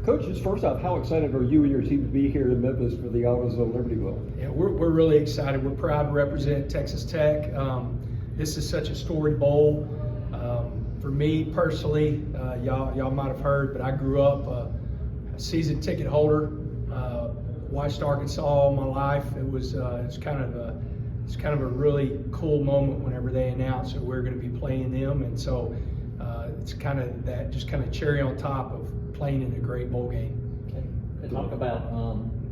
Coach, just first off, how excited are you and your team to be here in Memphis for the AutoZone Libertyville? Yeah, we're really excited. We're proud to represent Texas Tech. This is such a storied bowl. For me personally, y'all might have heard, but I grew up a season ticket holder. Watched Arkansas all my life. It's kind of a really cool moment whenever they announced that we're going to be playing them, and so it's kind of that just kind of cherry on top of playing in a great bowl game. Okay. And talk about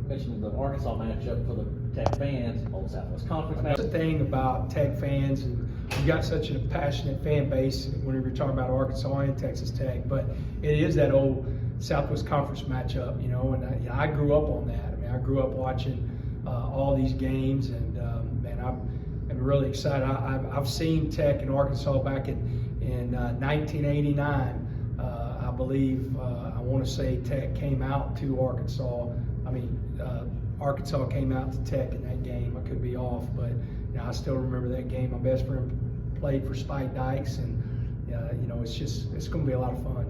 mentioning the Arkansas matchup for the Tech fans, Old Southwest Conference matchup. That's the thing about Tech fans, and you've got such a passionate fan base whenever you're talking about Arkansas and Texas Tech, but it is that old Southwest Conference matchup, and I grew up on that. I mean, I grew up watching all these games, and man, I'm really excited. I've seen Tech and Arkansas back in 1989. I believe, I want to say Tech came out to Arkansas. Arkansas came out to Tech in that game. I could be off, but I still remember that game. My best friend played for Spike Dykes, and it's going to be a lot of fun.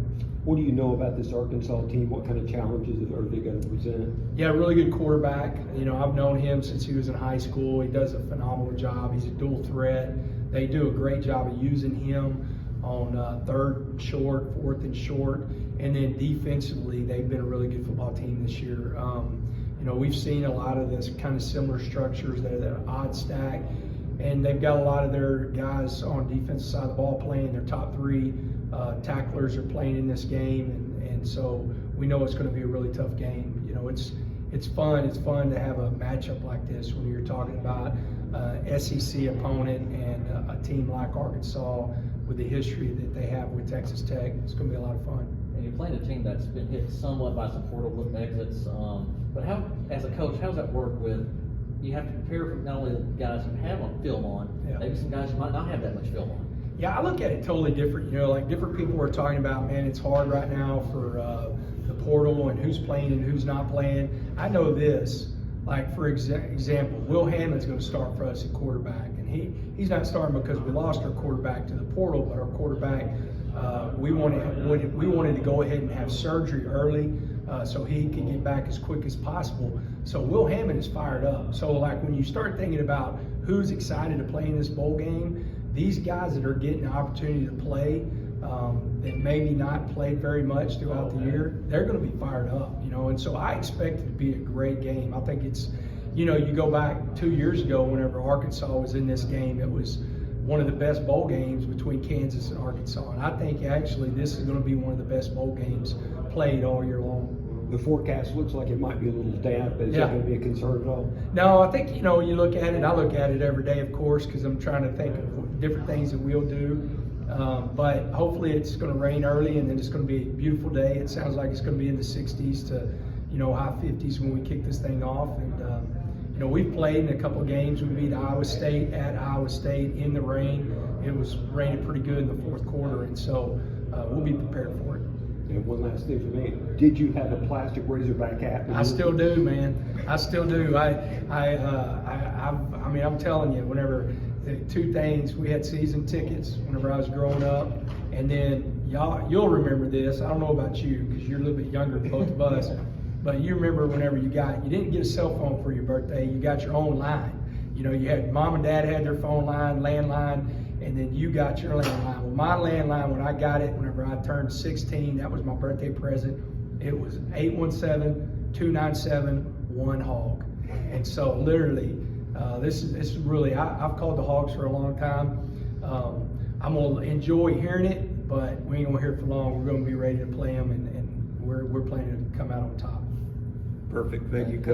What do you know about this Arkansas team? What kind of challenges are they going to present? Yeah, really good quarterback. I've known him since he was in high school. He does a phenomenal job. He's a dual threat. They do a great job of using him on third and short, fourth and short, and then defensively, they've been a really good football team this year. We've seen a lot of this kind of similar structures that are that odd stack, and they've got a lot of their guys on the defensive side of the ball playing. Their top three tacklers are playing in this game, and so we know it's going to be a really tough game. It's fun. It's fun to have a matchup like this when you're talking about SEC opponent and a team like Arkansas with the history that they have with Texas Tech. It's going to be a lot of fun. And you're playing a team that's been hit somewhat by some portal exits, but how, as a coach, how does that work with? You have to prepare for not only the guys who have film on, maybe some guys who might not have that much film on. Yeah, I look at it totally different. Like different people are talking about, man, it's hard right now for the portal and who's playing and who's not playing. I know this, like for example, Will Hammond's going to start for us at quarterback, and he's not starting because we lost our quarterback to the portal, but our quarterback, we wanted to go ahead and have surgery early so he could get back as quick as possible. So Will Hammond is fired up. So like when you start thinking about who's excited to play in this bowl game, these guys that are getting the opportunity to play that maybe not played very much throughout the year, they're going to be fired up, and so I expect it to be a great game. I think it's, you go back 2 years ago whenever Arkansas was in this game, it was one of the best bowl games between Kansas and Arkansas, and I think actually this is going to be one of the best bowl games played all year long. The forecast looks like it might be a little damp, but is that going to be a concern at all? No, I think, you look at it, I look at it every day, of course, because I'm trying to think of different things that we'll do. But hopefully it's going to rain early, and then it's going to be a beautiful day. It sounds like it's going to be in the 60s to, high 50s when we kick this thing off. And, we've played in a couple of games. We beat Iowa State at Iowa State in the rain. It was raining pretty good in the fourth quarter, and so we'll be prepared for it. And one last thing for me, did you have a plastic Razorback hat? I still do, man. I still do. I'm telling you, whenever the two things, we had season tickets whenever I was growing up, and then you'll remember this. I don't know about you because you're a little bit younger than both of us, but you remember whenever you didn't get a cell phone for your birthday, you got your own line. You had mom and dad had their phone line, landline, and then you got your landline. Well, my landline, when I got it, whenever I turned 16, that was my birthday present. It was 817-297-1HOG. And so literally, this is really, I've called the Hogs for a long time. I'm going to enjoy hearing it, but we ain't going to hear it for long. We're going to be ready to play them, and we're planning to come out on top. Perfect. Thank you, Coach.